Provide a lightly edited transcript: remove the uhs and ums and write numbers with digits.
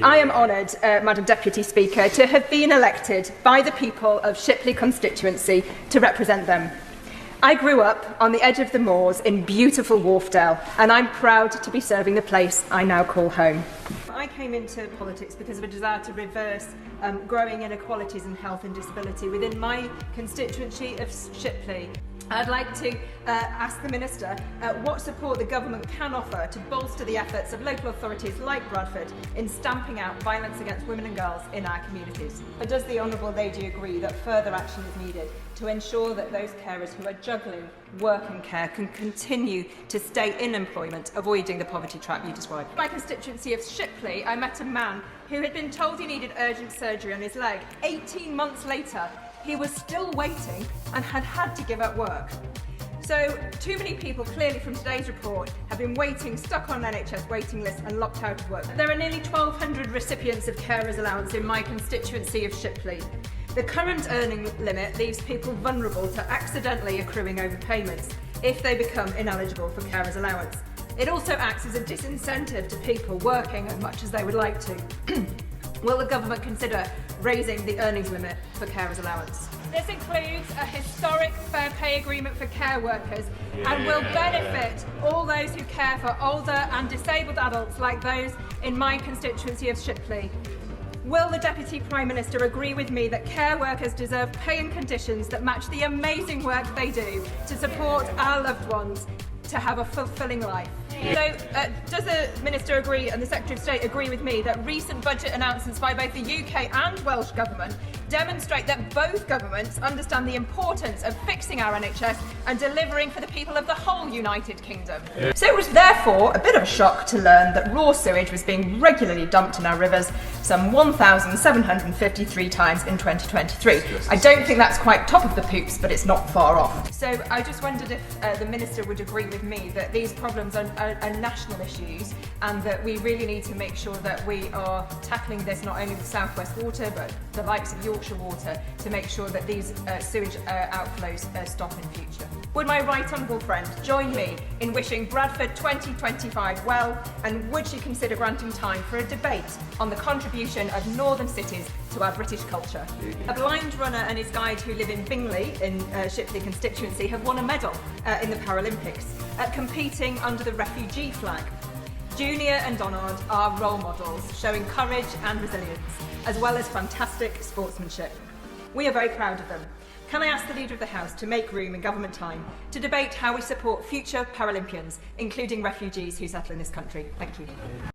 I am honoured, Madam Deputy Speaker, to have been elected by the people of Shipley constituency to represent them. I grew up on the edge of the moors in beautiful Wharfdale, and I'm proud to be serving the place I now call home. I came into politics because of a desire to reverse growing inequalities in health and disability within my constituency of Shipley. I'd like to ask the Minister what support the government can offer to bolster the efforts of local authorities like Bradford in stamping out violence against women and girls in our communities. But does the Honourable Lady agree that further action is needed to ensure that those carers who are juggling work and care can continue to stay in employment, avoiding the poverty trap you described? In my constituency of Shipley, I met a man who had been told he needed urgent surgery on his leg. 18 months later, he was still waiting and had to give up work. So too many people, clearly from today's report, have been waiting, stuck on NHS waiting lists and locked out of work. There are nearly 1,200 recipients of carers allowance in my constituency of Shipley. The current earning limit leaves people vulnerable to accidentally accruing overpayments if they become ineligible for carers allowance. It also acts as a disincentive to people working as much as they would like to. Will the government consider raising the earnings limit for carers allowance? This includes a historic fair pay agreement for care workers and will benefit all those who care for older and disabled adults like those in my constituency of Shipley. Will the Deputy Prime Minister agree with me that care workers deserve pay and conditions that match the amazing work they do to support our loved ones to have a fulfilling life? So, does the Minister agree and the Secretary of State agree with me that recent budget announcements by both the UK and Welsh Government demonstrate that both governments understand the importance of fixing our NHS and delivering for the people of the whole United Kingdom? So it was therefore a bit of a shock to learn that raw sewage was being regularly dumped in our rivers some 1,753 times in 2023. I don't think that's quite top of the poops, but it's not far off. So I just wondered if the Minister would agree with me that these problems are national issues and that we really need to make sure that we are tackling this not only with South West Water but the likes of Yorkshire Water to make sure that these sewage outflows stop in future. Would my right honourable friend join me in wishing Bradford 2025 well, and would she consider granting time for a debate on the contribution of northern cities to our British culture? A blind runner and his guide who live in Bingley in Shipley constituency have won a medal in the Paralympics competing under the refugee flag. Junior and Donald are role models showing courage and resilience, as well as fantastic sportsmanship. We are very proud of them. Can I ask the Leader of the House to make room in government time to debate how we support future Paralympians, including refugees who settle in this country? Thank you.